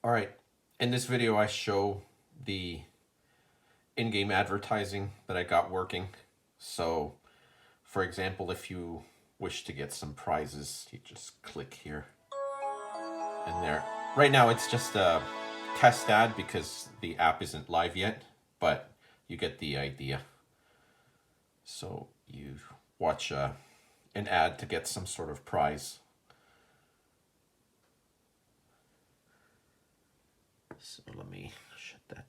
All right, in this video I show the in-game advertising that I got working. So, for example, if you wish to get some prizes, you just click here and there. Right now it's just a test ad because the app isn't live yet, but you get the idea. So you watch an ad to get some sort of prize. So let me shut that.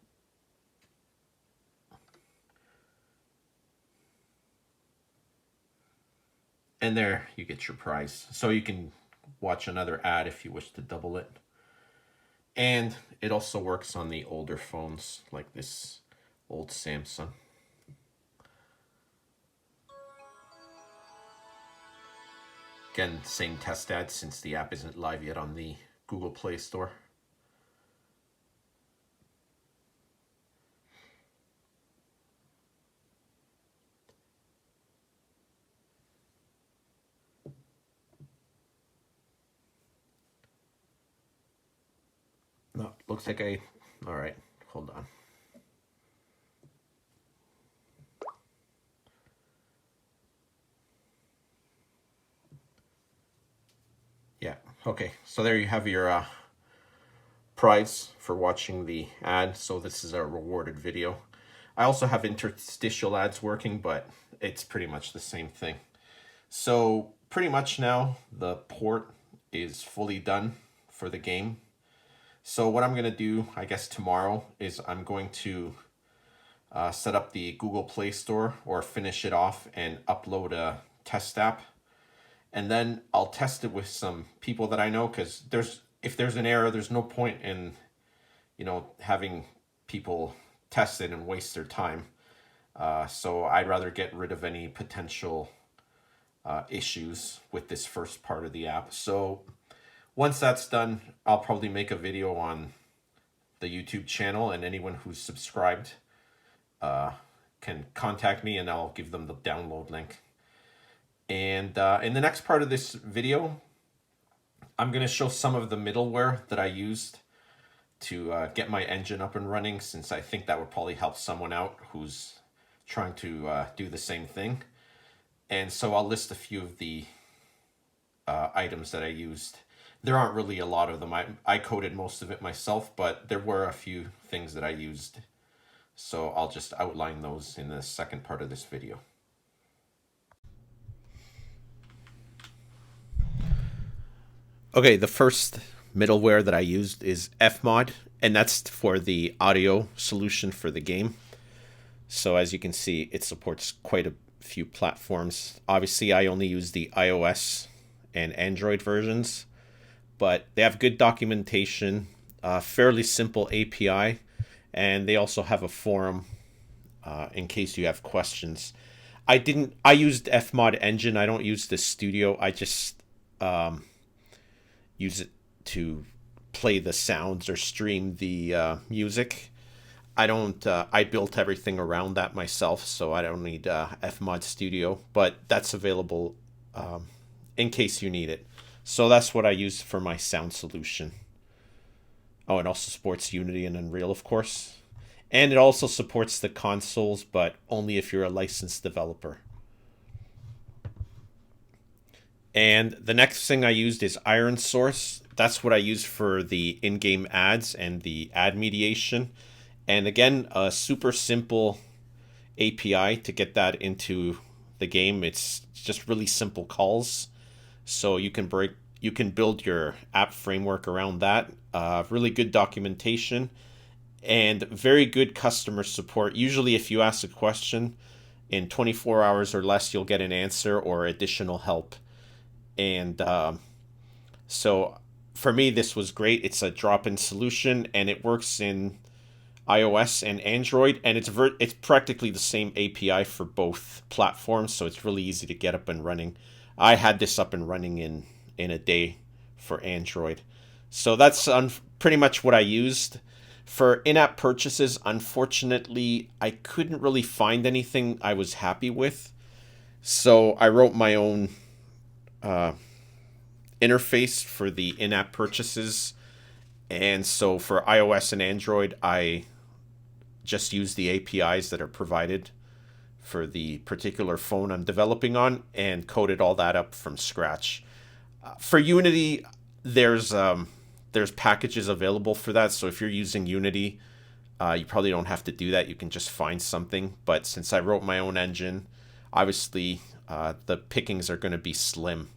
And there you get your prize. So you can watch another ad if you wish to double it. And it also works on the older phones like this old Samsung. Again, same test ad since the app isn't live yet on the Google Play Store. No, looks like all right, hold on. Yeah, okay, so there you have your prize for watching the ad. So this is a rewarded video. I also have interstitial ads working, but it's pretty much the same thing. So pretty much now the port is fully done for the game. So what I'm going to do, I guess tomorrow, is I'm going to set up the Google Play Store or finish it off and upload a test app. And then I'll test it with some people that I know, because if there's an error, there's no point in, having people test it and waste their time. So I'd rather get rid of any potential issues with this first part of the app. So once that's done, I'll probably make a video on the YouTube channel, and anyone who's subscribed can contact me and I'll give them the download link. And in the next part of this video, I'm going to show some of the middleware that I used to get my engine up and running, since I think that would probably help someone out who's trying to do the same thing. And so I'll list a few of the items that I used. There aren't really a lot of them. I coded most of it myself, but there were a few things that I used. So I'll just outline those in the second part of this video. Okay, the first middleware that I used is Fmod, and that's for the audio solution for the game. So as you can see, it supports quite a few platforms. Obviously, I only use the iOS and Android versions, but they have good documentation, fairly simple API, and they also have a forum in case you have questions. I used Fmod Engine. I don't use the Studio. I just use it to play the sounds or stream the music. I built everything around that myself, so I don't need Fmod Studio, but that's available in case you need it. So that's what I use for my sound solution. Oh, it also supports Unity and Unreal, of course. And it also supports the consoles, but only if you're a licensed developer. And the next thing I used is Iron Source. That's what I use for the in-game ads and the ad mediation. And again, a super simple API to get that into the game. It's just really simple calls. So you can build your app framework around that. Really good documentation and very good customer support. Usually if you ask a question, in 24 hours or less, you'll get an answer or additional help. And so for me, this was great. It's a drop-in solution, and it works in iOS and Android, and it's practically the same API for both platforms, so it's really easy to get up and running. I had this up and running in a day for Android. So that's pretty much what I used. For in-app purchases, unfortunately, I couldn't really find anything I was happy with. So I wrote my own interface for the in-app purchases, And so for iOS and Android, I just use the APIs that are provided for the particular phone I'm developing on and coded all that up from scratch. For Unity, there's packages available for that. So if you're using Unity, you probably don't have to do that. You can just find something. But since I wrote my own engine, obviously the pickings are going to be slim.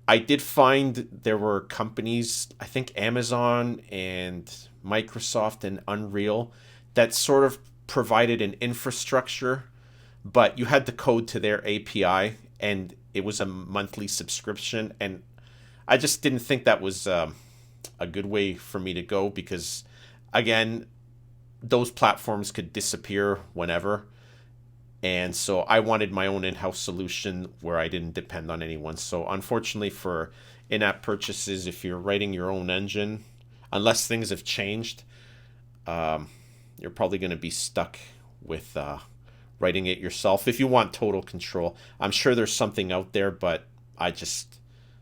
I did find there were companies, I think Amazon and Microsoft and Unreal, that sort of provided an infrastructure, but you had to code to their API, and it was a monthly subscription. And I just didn't think that was a good way for me to go because, again, those platforms could disappear whenever. And so I wanted my own in-house solution where I didn't depend on anyone. So unfortunately for in-app purchases, if you're writing your own engine, unless things have changed, you're probably going to be stuck with writing it yourself if you want total control. I'm sure there's something out there, but I just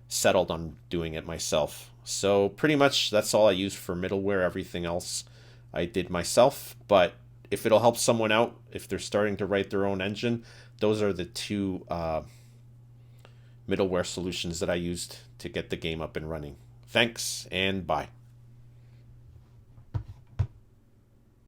settled on doing it myself. So pretty much that's all I use for middleware. Everything else I did myself, but if it'll help someone out, if they're starting to write their own engine, those are the two middleware solutions that I used to get the game up and running. Thanks, and bye.